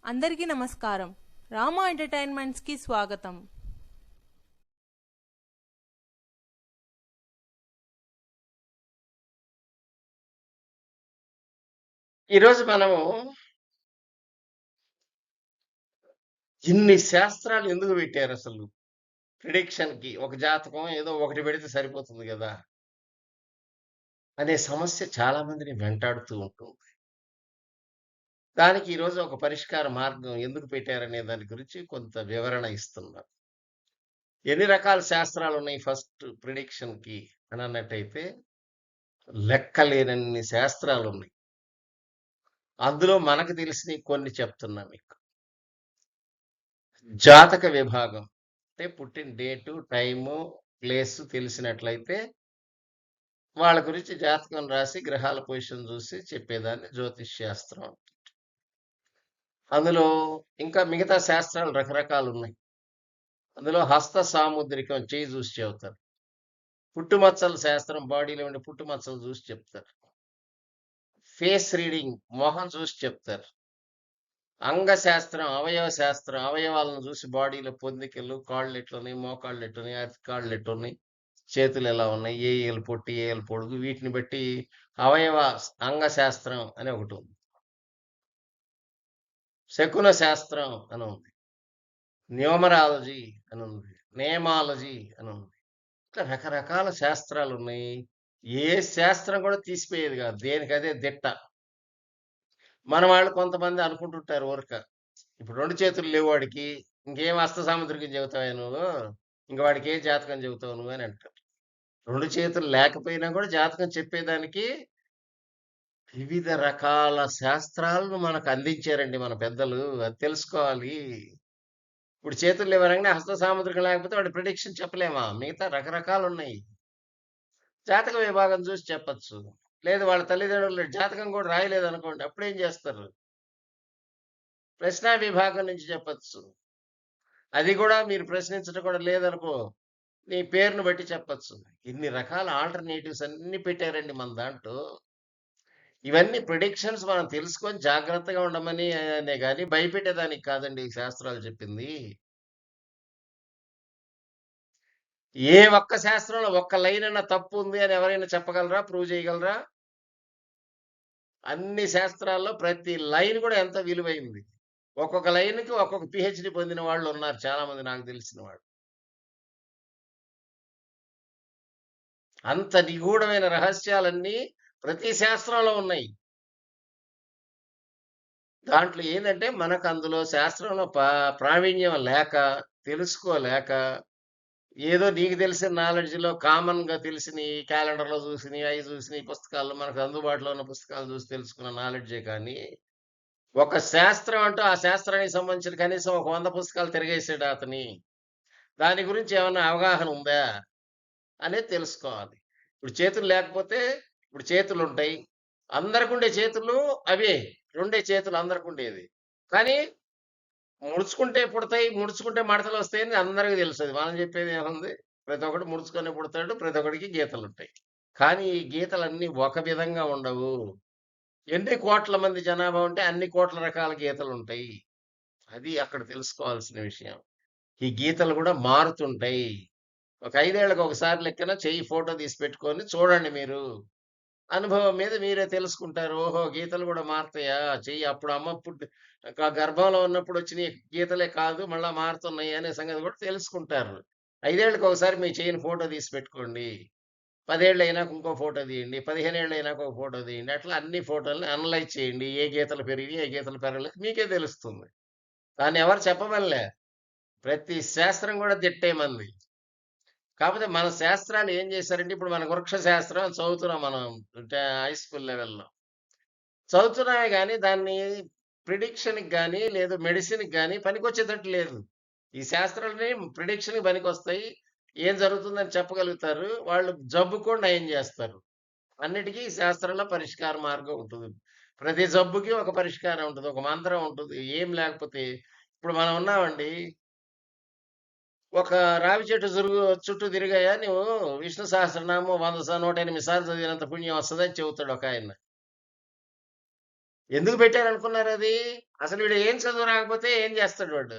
అందరికీ నమస్కారం. రామా ఎంటర్టైన్మెంట్స్కి స్వాగతం. ఈరోజు మనము ఇన్ని శాస్త్రాలు ఎందుకు పెట్టారు అసలు? ప్రిడిక్షన్‌కి ఒక జాతకం ఏదో ఒకటి పెడితే సరిపోతుంది గదా! అనే సమస్య చాలా మందిని వెంటాడుతూ ఉంటుంది. దానికి ఈరోజు ఒక పరిష్కార మార్గం ఎందుకు పెట్టారనే దాని గురించి కొంత వివరణ ఇస్తున్నాను. ఎన్ని రకాల శాస్త్రాలున్నాయి ఫస్ట్ ప్రిడిక్షన్‌కి అనన్నట్టయితే లెక్కలేనన్ని శాస్త్రాలున్నాయి. అందులో మనకు తెలిసినయి కొన్ని చెప్తున్నా మీకు. జాతక విభాగం అంటే పుట్టిన డేటు, టైము, ప్లేసు తెలిసినట్లయితే వాళ్ళ గురించి జాతకం రాసి గ్రహాల పొజిషన్ చూసి చెప్పేదాన్ని జ్యోతిష్ శాస్త్రం. అందులో ఇంకా మిగతా శాస్త్రాలు రకరకాలున్నాయి. అందులో హస్త సాముద్రికం చేయి చూసి చెబుతారు. పుట్టుమచ్చల శాస్త్రం బాడీలో ఉండే పుట్టుమచ్చలు చూసి చెప్తారు. ఫేస్ రీడింగ్ మొహం చూసి చెప్తారు. అంగశాస్త్రం, అవయవ శాస్త్రం అవయవాలను చూసి బాడీలో పొందికలు, కాళ్ళు ఎట్లున్నాయి, మోకాళ్ళు ఎట్లున్నాయి, అరటికాళ్ళు ఎట్లున్నాయి, చేతులు ఎలా ఉన్నాయి, ఏ ఏలు పొట్టి, ఏ ఏలు పొడుగు, వీటిని బట్టి అవయవ అంగశాస్త్రం అని ఒకటి ఉంది. శకున శాస్త్రం అని ఉంది. న్యూమరాలజీ అని ఉంది. నేమాలజీ అని ఉంది. ఇట్లా రకరకాల శాస్త్రాలు ఉన్నాయి. ఏ శాస్త్రం కూడా తీసిపోయేది కాదు. దేనికదే దిట్ట. మన వాళ్ళు కొంతమంది అనుకుంటుంటారు ఊరక. ఇప్పుడు 2 చేతులు లేవు వాడికి. ఇంకేం హస్త సాముద్రికం చెబుతావా నువ్వు? ఇంక వాడికి ఏ జాతకం చెబుతావు నువ్వు అని అంటారు. 2 చేతులు లేకపోయినా కూడా జాతకం చెప్పేదానికి వివిధ రకాల శాస్త్రాలను మనకు అందించారండి మన పెద్దలు. అది తెలుసుకోవాలి. ఇప్పుడు చేతులు లేవనంగానే హస్త సాముద్రికం లేకపోతే వాడి ప్రిడిక్షన్ చెప్పలేమా? మిగతా రకరకాలున్నాయి. జాతక విభాగం చూసి చెప్పొచ్చు. లేదు వాళ్ళ తల్లిదండ్రులు జాతకం కూడా రాయలేదనుకోండి. అప్పుడేం చేస్తారు? ప్రశ్నా విభాగం నుంచి చెప్పొచ్చు. అది కూడా మీరు ప్రశ్నించడం కూడా లేదనుకో, నీ పేరును బట్టి చెప్పొచ్చు. ఇన్ని రకాల ఆల్టర్‌నేటివ్స్ అన్నీ పెట్టారండి మన దాంట్లో. ఇవన్నీ ప్రిడిక్షన్స్ మనం తెలుసుకొని జాగ్రత్తగా ఉండమని అనే గాని భయపెట్టేదానికి కాదండి ఈ శాస్త్రాలు చెప్పింది. ఏ ఒక్క శాస్త్రంలో ఒక్క లైన్ అన్నా తప్పు ఉంది అని ఎవరైనా చెప్పగలరా? ప్రూవ్ చేయగలరా? అన్ని శాస్త్రాల్లో ప్రతి లైన్ కూడా ఎంతో విలువైంది. ఒక్కొక్క లైన్‌కి ఒక్కొక్క పీహెచ్‌డీ పొందిన వాళ్ళున్నారు చాలామంది నాకు తెలిసిన వాళ్ళు. అంత నిగూఢమైన రహస్యాలన్నీ ప్రతి శాస్త్రంలో ఉన్నాయి. దాంట్లో ఏందంటే మనకు అందులో శాస్త్రంలో ప్రావీణ్యం లేక, తెలుసుకోలేక, ఏదో నీకు తెలిసిన నాలెడ్జ్‌లో కామన్‌గా తెలిసినయి క్యాలెండర్‌లో చూసినయి, అయి చూసినయి పుస్తకాల్లో మనకు అందుబాటులో ఉన్న పుస్తకాలు చూసి తెలుసుకున్న నాలెడ్జే కానీ, ఒక శాస్త్రం అంటూ ఆ శాస్త్రానికి సంబంధించిన కనీసం ఒక 100 పుస్తకాలు తిరగేసాడా అతని. దాని గురించి ఏమన్నా అవగాహన ఉందా? అనేది తెలుసుకోవాలి. ఇప్పుడు చేతులు లేకపోతే ఇప్పుడు చేతులుంటాయి. అందరికుండే చేతులు అవే. రెండే చేతులు అందరికుండేది. కానీ ముడుచుకుంటే పుడతాయి, ముడుచుకుంటే మడతలొస్తాయని అందరికి తెలుసది. మనం చెప్పేదేముంది? ప్రతి ఒక్కడు ముడుచుకొనే పుడతాడు. ప్రతి ఒక్కడికి గీతలుంటాయి. కానీ ఈ గీతలన్నీ ఒక విధంగా ఉండవు. ఎన్ని కోట్ల మంది జనాభా ఉంటే అన్ని కోట్ల రకాల గీతలుంటాయి. అది అక్కడ తెలుసుకోవాల్సిన విషయం. ఈ గీతలు గూడా మారుతుంటాయి. ఒక 5 ఏళ్లకు ఒకసారి లెక్కన చెయ్యి ఫోటో తీసి పెట్టుకొని చూడండి మీరు. అనుభవం మీద మీరే తెలుసుకుంటారు. ఓహో! గీతలు గూడా మారతాయా? చెయ్యి అప్పుడు అమ్మ గర్భంలో ఉన్నప్పుడు వచ్చిన గీతలే కాదు మళ్ళా మారుతున్నాయి అనే సంగతి కూడా తెలుసుకుంటారు. 5 ఏళ్లకు ఒకసారి మీ చెయ్యిని ఫోటో తీసి పెట్టుకోండి. 10 ఏళ్ళు అయినాక ఇంకో ఫోటో తీయండి. 15 ఏళ్ళు అయినాక ఒక ఫోటో తీయండి. అట్లా అన్ని ఫోటోలని అనలైజ్ చేయండి. ఏ గీతలు పెరిగినాయి, ఏ గీతలు పెరగలేదు మీకే తెలుస్తుంది. దాన్ని ఎవరు చెప్పమనలే. ప్రతి శాస్త్రం కూడా దిట్టే మనది. కాపోతే మన శాస్త్రాలు ఏం చేశారంటే ఇప్పుడు మన వృక్ష శాస్త్రం అని చదువుతున్నాం మనం హై స్కూల్ లెవెల్‌లో. చదువుతున్నామే గానీ దాన్ని ప్రిడిక్షన్‌కి గానీ, లేదు మెడిసిన్‌కి గానీ పనికొచ్చేటట్టు లేదు. ఈ శాస్త్రాలన్నీ ప్రిడిక్షన్‌కి పనికొస్తాయి. ఏం జరుగుతుందని చెప్పగలుగుతారు. వాళ్ళు జబ్బు కూడా నయం జేస్తారు. అన్నిటికి ఈ శాస్త్రంలో పరిష్కార మార్గం ఉంటుంది. ప్రతి జబ్బుకి ఒక పరిష్కారం ఉంటది. ఒక మంత్రం ఉంటది. ఏం లేకపోతే ఇప్పుడు మనం ఉన్నామండి. ఒక రావి చెట్టు చుట్టూ తిరిగాయా నువ్వు విష్ణు సహస్రనామం 100 108 సార్లు చదివినంత పుణ్యం వస్తదని చెబుతాడు ఒకాయన. ఎందుకు పెట్టారనుకున్నారు అది? అసలు వీడు ఏం చదువు రాకపోతే ఏం చేస్తాడు వాడు?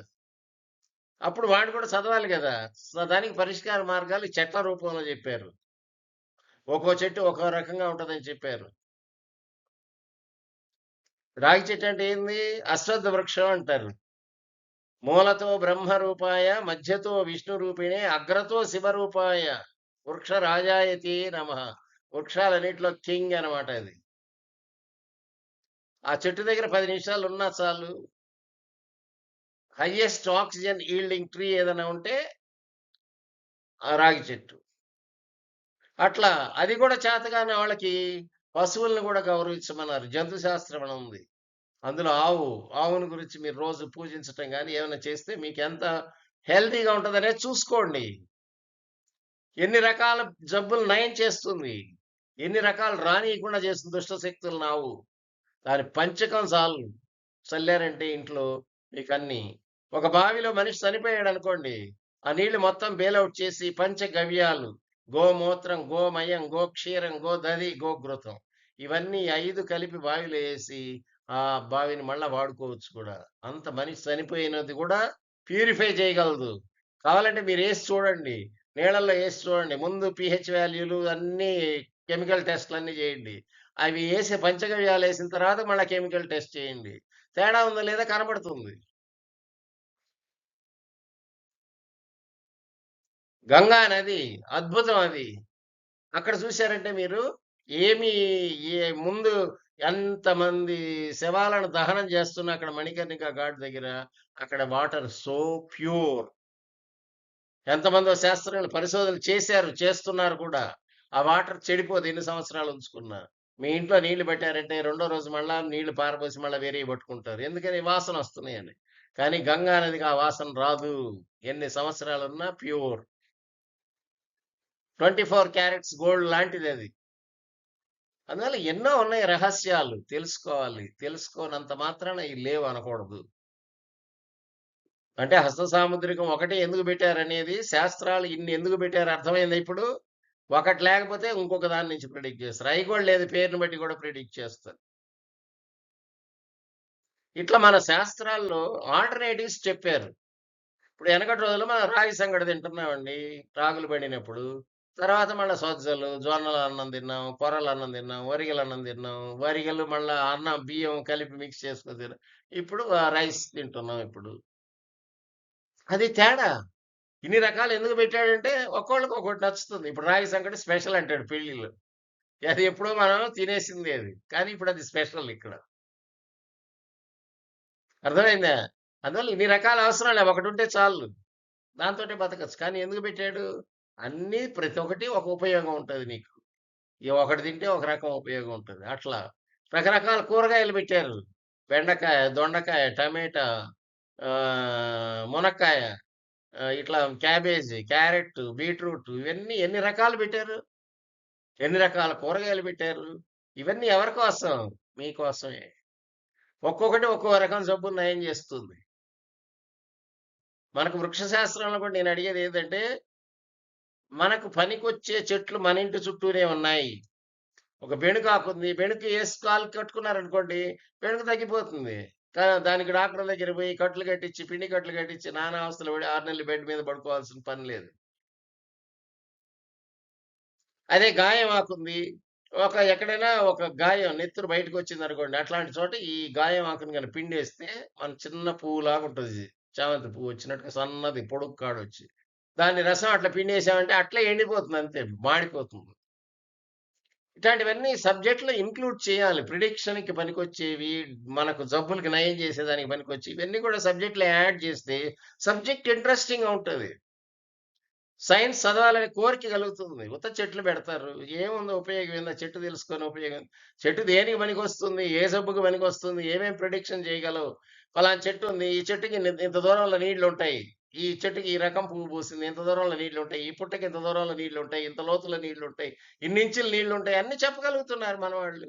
అప్పుడు వాడు కూడా చదవాలి గదా! దానికి పరిష్కార మార్గాలు ఈ చెట్ల రూపంలో జెప్పారు. ఒక్కో చెట్టు ఒక్కో రకంగా ఉంటదని చెప్పారు. రాగి చెట్టు అంటే ఏంది? అశ్వత్థ వృక్షం అంటారు. మూలతో బ్రహ్మరూపాయ, మధ్యతో విష్ణురూపిణే, అగ్రతో శివరూపాయ, వృక్ష రాజాయతి నమః. వృక్షాలన్నిటిలో కింగ్ అనమాట అది. ఆ చెట్టు దగ్గర 10 నిమిషాలు ఉన్నా చాలు. హైయెస్ట్ ఆక్సిజన్ ఈల్డింగ్ ట్రీ ఏదైనా ఉంటే ఆ రాగి చెట్టు. అట్లా అది కూడా చేతగాని వాళ్ళకి పశువులను కూడా గౌరవించమన్నారు. జంతు శాస్త్రం అని ఉంది. అందులో ఆవుని గురించి మీరు రోజు పూజించటం గాని, ఏమైనా చేస్తే మీకెంత హెల్తీగా ఉంటదనేది చూసుకోండి. ఎన్ని రకాల జబ్బులు నయం చేస్తుంది. ఎన్ని రకాలు రానీయకుండా చేస్తుంది దుష్ట శక్తులను ఆవు. దాని పంచకం చాలు. చల్లారంటే ఇంట్లో మీకన్నీ. ఒక బావిలో మనిషి చనిపోయాడనుకోండి. ఆ నీళ్లు మొత్తం బెయిల్ ఔట్ చేసి పంచగవ్యాలు, గోమూత్రం, గోమయం, గోక్షీరం, గోదధి, గోఘృతం. ఇవన్నీ 5 కలిపి బావిలో ఏసి, ఆ బావిని మళ్ళా వాడుకోవచ్చు కూడా. అంత మనిషి చనిపోయినది కూడా ప్యూరిఫై చేయగలదు. కావాలంటే మీరేసి చూడండి. నీళ్ళల్లో ఏసి చూడండి. ముందు పీహెచ్ వాల్యూలు అన్నీ కెమికల్ టెస్ట్‌లన్నీ చేయండి. అవి ఏసి పంచగవ్యాలేసిన తర్వాత మళ్ళా కెమికల్ టెస్ట్ చేయండి. తేడా ఉందా లేదా కనబడుతుంది. గంగా నది అద్భుతం అది. అక్కడ చూసారంటే మీరు ఏమి ముందు ఎంతమంది శవాలను దహనం చేస్తున్నా అక్కడ మణికర్ణిక ఘాట్ దగ్గర అక్కడ వాటర్ సో ప్యూర్. ఎంతమందో శాస్త్రజ్ఞులు పరిశోధనలు చేశారు, చేస్తున్నారు కూడా. ఆ వాటర్ చెడిపోదు ఎన్ని సంవత్సరాలు ఉంచుకున్నా. మీ ఇంట్లో నీళ్లు పెట్టారంటే రెండో రోజు మళ్ళా నీళ్లు పారబోసి మళ్ళా వేరేయి పట్టుకుంటారు. ఎందుకని వాసనొస్తున్నాయని. కానీ గంగా నదికి ఆ వాసన రాదు. ఎన్ని సంవత్సరాలున్నా ప్యూర్. 24 క్యారెట్స్ గోల్డ్ లాంటిదది. అందువల్ల ఎన్నో ఉన్నాయి రహస్యాలు. తెలుసుకోవాలి. తెలుసుకోనంత మాత్రాన ఇయి లేవు అనకూడదు. అంటే హస్త సాముద్రికం ఒకటే ఎందుకు పెట్టారనేది శాస్త్రాలు ఇన్ని ఎందుకు పెట్టారో అర్థమైందా ఇప్పుడు? ఒకటి లేకపోతే ఇంకొక దాని నుంచి ప్రిడిక్ట్ చేస్తారు. అయి కూడా లేదు పేరుని బట్టి కూడా ప్రిడిక్ట్ చేస్తారు. ఇట్లా మన శాస్త్రాల్లో ఆల్టర్‌నేటివ్స్ చెప్పారు. ఇప్పుడు ఎనకటి రోజుల్లో మనం రాగి సంగటి తింటున్నామండి. రాగులు పండినప్పుడు. తర్వాత మళ్ళా సజ్జలు, జొన్నల అన్నం తిన్నాం, కొర్రల అన్నం తిన్నాం, వరిగల అన్నం తిన్నాం. వరిగలు మళ్ళా అన్నం, బియ్యం కలిపి మిక్స్ చేసుకొని తిన్నాం. ఇప్పుడు రైస్ తింటున్నాం ఇప్పుడు. అది తేడా. ఇన్ని రకాలు ఎందుకు పెట్టాడంటే ఒక్కోళ్ళకి ఒక్కోటి నచ్చుతుంది. ఇప్పుడు రాగి సంకటి స్పెషల్ అంటాడు పెళ్ళిలో. అది ఎప్పుడో మనం తినేసిందే అది. కానీ ఇప్పుడు అది స్పెషల్ ఇక్కడ. అర్థమైందా? అందువల్ల ఇన్ని రకాల అవసరం లే. ఒకటుంటే చాలు. దాంతోటే బతకచ్చు. కానీ ఎందుకు పెట్టాడు? అన్నీ ప్రతి ఒక్కటి ఒక ఉపయోగం ఉంటది నీకు. ఈ ఒకటి తింటే ఒక రకం ఉపయోగం ఉంటది. అట్లా రకరకాల కూరగాయలు పెట్టారు. బెండకాయ, దొండకాయ, టమేటా, మునక్కాయ, ఇట్లా క్యాబేజీ, క్యారెట్, బీట్రూట్ ఇవన్నీ ఎన్ని రకాలు పెట్టారు. ఎన్ని రకాల కూరగాయలు పెట్టారు. ఇవన్నీ ఎవరి కోసం? మీకోసమే. ఒక్కొక్కటి ఒక్కో రకం జబ్బుని నయం చేస్తుంది. మనకు వృక్ష శాస్త్రంలో కూడా నేను అడిగేది ఏందంటే, మనకు పనికొచ్చే చెట్లు మన ఇంటి చుట్టూనే ఉన్నాయి. ఒక బెణుకాకుంది. బెణుకు ఏసి కాలు కట్టుకున్నారనుకోండి, బెణుకు తగ్గిపోతుంది. దానికి డాక్టర్ దగ్గరికి పోయి కట్లు కట్టించి, పిండి కట్లు కట్టించి, నానా అవస్థలు పడి 6 నెలలు బెడ్ మీద పడుకోవాల్సిన పని లేదు. అదే గాయం ఆకుంది. ఎక్కడైనా ఒక గాయం నెత్తురు బయటకొచ్చిందనుకోండి, అట్లాంటి చోట ఈ గాయం ఆకుని గాని పిండేస్తే మన చిన్న పువ్వులాగుంటది. చామంతి పువ్వు వచ్చినట్టుగా సన్నది పొడుగు కాడొచ్చి. దాని రసం అట్లా పిండేసామంటే అట్లే ఎండిపోతుంది అంతే. మాడిపోతుంది. ఇట్లాంటివన్నీ సబ్జెక్ట్‌లో ఇంక్లూడ్ చేయాలి. ప్రిడిక్షన్‌కి పనికొచ్చేవి, మనకు జబ్బులకి నయం చేసేదానికి పనికొచ్చేవి. ఇవన్నీ కూడా సబ్జెక్ట్‌లో యాడ్ చేస్తే సబ్జెక్ట్ ఇంట్రెస్టింగ్‌గా ఉంటది. సైన్స్ చదవాలనే కోరిక కలుగుతుంది. ఉత్త చెట్లు పెడతారు. ఏముంది ఉపయోగం ఏంది? ఆ చెట్టు తెలుసుకొని ఉపయోగం. చెట్టు దేనికి పనికొస్తుంది? ఏ జబ్బుకి పనికొస్తుంది? ఏమేం ప్రిడిక్షన్ చేయగలవు? పలానా చెట్టు ఉంది. ఈ చెట్టుకి ఇంత దూరంలో నీళ్లుంటాయి. ఈ చెట్టుకి ఈ రకం పువ్వు పూసింది. ఇంత దూరంలో నీళ్లుంటాయి. ఈ పుట్టకి ఇంత దూరంలో నీళ్లుంటాయి. ఇంత లోతులో నీళ్లుంటాయి. ఇన్ని ఇంచులు నీళ్లుంటాయి. అన్నీ చెప్పగలుగుతున్నారు మనవాళ్ళు.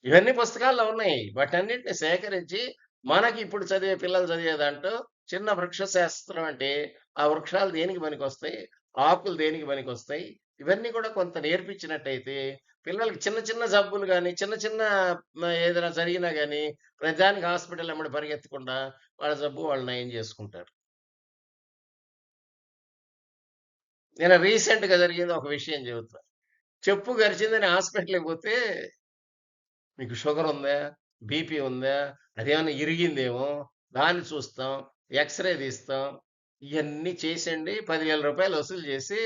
ఇవన్నీ పుస్తకాల్లో ఉన్నాయి. వాటన్నిటిని సేకరించి మనకి ఇప్పుడు చదివే పిల్లలు చదివే దాంట్లో చిన్న వృక్ష శాస్త్రం అంటే ఆ వృక్షాలు దేనికి పనికొస్తాయి? ఆకులు దేనికి పనికొస్తాయి? ఇవన్నీ కూడా కొంత నేర్పించినట్టయితే పిల్లలకి చిన్న చిన్న జబ్బులు గాని, చిన్న చిన్న ఏదైనా జరిగినా గాని, ప్రతిదానికి హాస్పిటల్ ఎమ్మట పరిగెత్తకుండా వాళ్ళ జబ్బు వాళ్ళు నయం జేసుకుంటారు. నేను రీసెంట్‌గా జరిగింది ఒక విషయం చెబుతా. చెప్పు గరిచిందని హాస్పిటల్‌కి పోతే, "మీకు షుగర్ ఉందా? బీపీ ఉందా? అదేమన్నా ఇరిగిందేమో, దాన్ని చూస్తాం, ఎక్స్‌రే తీస్తాం." ఇయన్నీ చేసండి రూ. 10,000 వసూలు చేసి,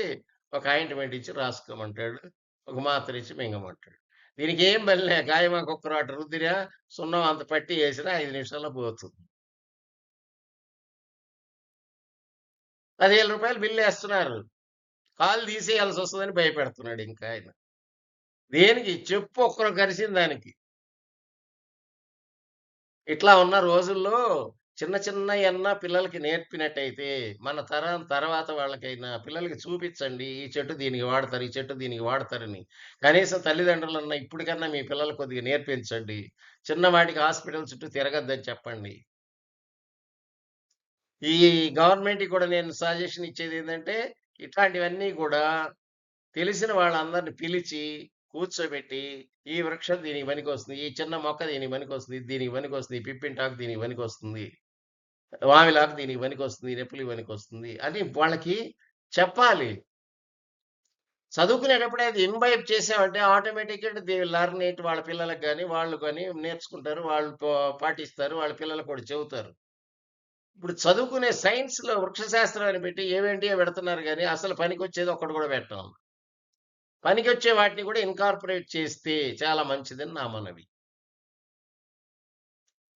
ఒక ఆయింట్‌మెంట్ ఇచ్చి రాసుకోమంటాడు. ఒక మాత్ర ఇచ్చి మింగమంటాడు. దీనికేం పనిలే గాయమా కుక్కరు రుద్దిరా, సున్నం అంత పట్టి ఏసినా 5 నిమిషాల్లో పోతుంది. రూ. 10,000 బిల్లేస్తున్నారు. కాలు తీసేయాల్సొస్తదని భయపెడుతున్నాడు ఇంకాయన. దేనికి? చెప్పు ఒక్కరు కరిసిన దానికి. ఇట్లా ఉన్న రోజుల్లో చిన్న చిన్నయన్నా పిల్లలకి నేర్పినట్టయితే, మన తరం తర్వాత వాళ్ళకైనా పిల్లలకి చూపిచ్చండి. ఈ చెట్టు దీనికి వాడతారు. ఈ చెట్టు దీనికి వాడతారని. కనీసం తల్లిదండ్రులన్నా ఇప్పటికన్నా మీ పిల్లలకి కొద్దిగా నేర్పించండి. చిన్నవాటికి హాస్పిటల్ చుట్టూ తిరగద్దని చెప్పండి. ఈ గవర్నమెంట్‌కి కూడా నేను సజెషన్ ఇచ్చేదేంటంటే, ఇట్లాంటివన్నీ గూడా తెలిసిన వాళ్ళందరిని పిలిచి, కూర్చోబెట్టి, ఈ వృక్షం దీనికి పనికొస్తుంది. ఈ చిన్న మొక్క దీనికి పనికొస్తుంది. ఇది దీనికి పనికొస్తుంది. ఈ పిప్పింటాకు దీనికి పనికొస్తుంది. వావిలాకు దీనికి పనికొస్తుంది. నొప్పులకి పనికొస్తుంది అని వాళ్ళకి చెప్పాలి. చదువుకునేటప్పుడే అది ఇంబైబ్ చేసామంటే ఆటోమేటిక్‌గా దే విల్ లెర్న్ ఇట్ వాళ్ళ పిల్లలకి గాని, వాళ్ళు గాని నేర్చుకుంటారు. వాళ్ళు పాటిస్తారు. వాళ్ళ పిల్లలకు కూడా చెబుతారు. ఇప్పుడు చదువుకునే సైన్స్‌లో వృక్షశాస్త్రం అని పెట్టి ఏవేంటియో పెడుతున్నారు గానీ, అసలు పనికొచ్చేది ఒక్కటి కూడా పెట్టం. పనికొచ్చే వాటిని కూడా ఇన్కార్పొరేట్ చేస్తే చాలా మంచిదని నా మనవి.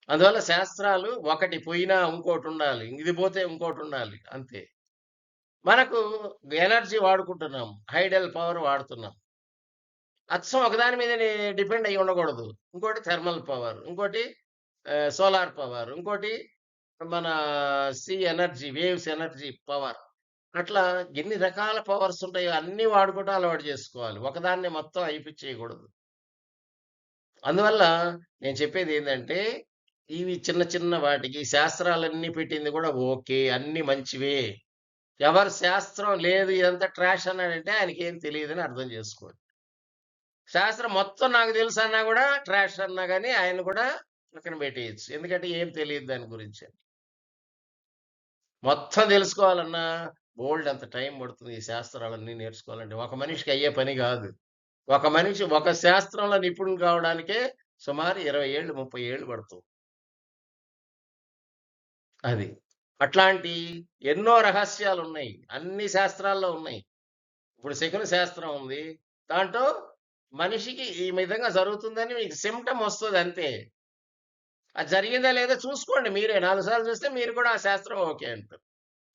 అందువల్ల శాస్త్రాలు ఒకటి పోయినా ఇంకోటుండాలి. ఇది పోతే ఇంకోటుండాలి అంతే. మనకు ఎనర్జీ వాడుకుంటున్నాం. హైడల్ పవర్ వాడుతున్నాం. అచ్చం ఒకదాని మీదనే డిపెండ్ అయ్యి ఉండకూడదు. ఇంకోటి థర్మల్ పవర్, ఇంకోటి సోలార్ పవర్, ఇంకోటి మన ఎనర్జీ, వేవ్స్ ఎనర్జీ పవర్. అట్లా ఎన్ని రకాల పవర్స్ ఉంటాయో అన్నీ వాడుకోవటం అలవాటు చేసుకోవాలి. ఒకదాన్నే మొత్తం అయిపిచ్చేయకూడదు. అందువల్ల నేను చెప్పేదేందంటే, ఇవి చిన్న చిన్న వాటికి శాస్త్రాలన్నీ పెట్టింది కూడా ఓకే. అన్నీ మంచివే. ఎవరు శాస్త్రం లేదు ఇదంతా ట్రాష్ అన్నాడంటే ఆయనకేం తెలీదని అర్థం చేసుకోండి. శాస్త్రం మొత్తం నాకు తెలుసన్నా గూడా ట్రాష్ అన్నా గాని ఆయన్ని కూడా పక్కన పెట్టేయొచ్చు. ఎందుకంటే ఏం తెలీదు దాని గురించి. మొత్తం తెలుసుకోవాలన్నా బోలెడంత టైం పడుతుంది ఈ శాస్త్రాలన్నీ నేర్చుకోవాలంటే. ఒక మనిషికి అయ్యే పని గాదు. ఒక మనిషి ఒక శాస్త్రంలో నిపుణుడు కావడానికే సుమారు 20 ఏళ్ళు, 30 ఏళ్ళు పడుతుంది. అది. అట్లాంటి ఎన్నో రహస్యాలున్నాయి. అన్ని శాస్త్రాల్లో ఉన్నాయి. ఇప్పుడు శకున శాస్త్రం ఉంది. దాంట్లో మనిషికి ఈ విధంగా జరుగుతుందని మీకు సింప్టమ్ వస్తదంతే. అది జరిగిందా లేదా చూసుకోండి మీరే. 4 సార్లు చూస్తే మీరు కూడా ఆ శాస్త్రం ఓకే అంటారు.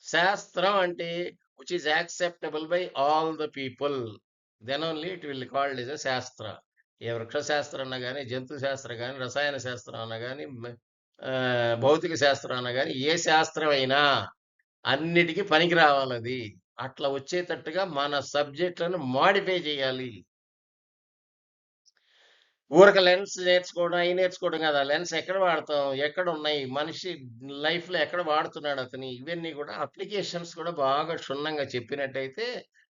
శాస్త్రం అంటే which is acceptable by all the people. Then only it will called as a శాస్త్ర. ఏ వృక్ష శాస్త్రం అన్నా గాని, జంతు శాస్త్రం గాని, రసాయన శాస్త్రం అన్నా గాని, భౌతిక శాస్త్రం అన్నా గాని, ఏ శాస్త్రమైనా అన్నిటికి పనికి రావాలది. అట్లా వచ్చేటట్టుగా మన సబ్జెక్ట్‌లను మోడిఫై చేయాలి. ఊరక లెన్స్ నేర్చుకోవడం, అయి నేర్చుకోవడం కాదు. ఆ లెన్స్ ఎక్కడ వాడతాం? ఎక్కడున్నాయి? మనిషి లైఫ్‌లో ఎక్కడ వాడుతున్నాడు అతని? ఇవన్నీ కూడా అప్లికేషన్స్ కూడా బాగా క్షుణ్ణంగా చెప్పినట్టయితే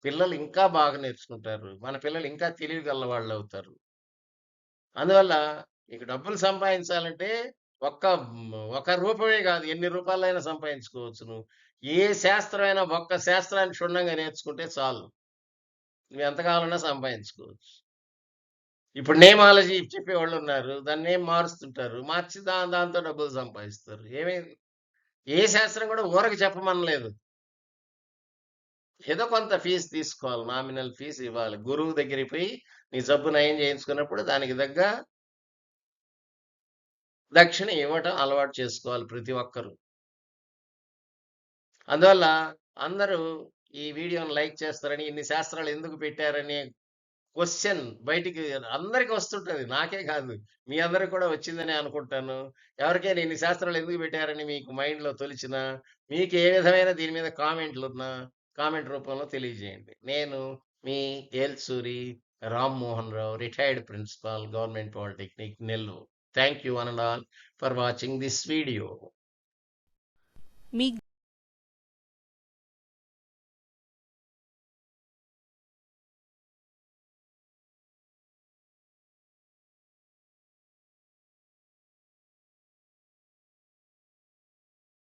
పిల్లలు ఇంకా బాగా నేర్చుకుంటారు. మన పిల్లలు ఇంకా తెలివిగల వాళ్ళవుతారు. అందువల్ల మీకు డబ్బులు సంపాదించాలంటే ఒక్క రూపమే కాదు. ఎన్ని రూపాయలైనా సంపాదించుకోవచ్చును. ఏ శాస్త్రమైనా ఒక్క శాస్త్రాన్ని క్షుణ్ణంగా నేర్చుకుంటే చాలు. నువ్వు ఎంత కావాలన్నా సంపాదించుకోవచ్చు. ఇప్పుడు నేమాలజీ చెప్పేవాళ్ళున్నారు. దాని నేమ్ మారుస్తుంటారు. మార్చి దాంతో డబ్బులు సంపాదిస్తారు. ఏమైంది? ఏ శాస్త్రం కూడా ఊరక చెప్పమనలేదు. ఏదో కొంత ఫీజు తీసుకోవాలి. నామినల్ ఫీజ్ ఇవ్వాలి. గురువు దగ్గరికి పోయి నీ జబ్బు నయం చేయించుకున్నప్పుడు దానికి తగ్గ దక్షిణ ఇవ్వటం అలవాటు చేసుకోవాలి ప్రతి ఒక్కరు. అందువల్ల అందరూ ఈ వీడియోని లైక్ చేస్తారని, ఇన్ని శాస్త్రాలు ఎందుకు పెట్టారని క్వెషన్ బయటికి అందరికి వస్తుంటది. నాకే కాదు. మీ అందరికి కూడా వచ్చిందనే అనుకుంటాను. ఎవరికైనా ఇన్ని శాస్త్రాలు ఎందుకు పెట్టారని మీకు మైండ్‌లో తొలిచినా, మీకు ఏ విధమైన దీని మీద కామెంట్‌లున్నా, కామెంట్ రూపంలో తెలియజేయండి. నేను మీ Elsuri Rammohan Rao, retired principal, government polytechnic, Nellore. Thank you one and all for watching this video. Me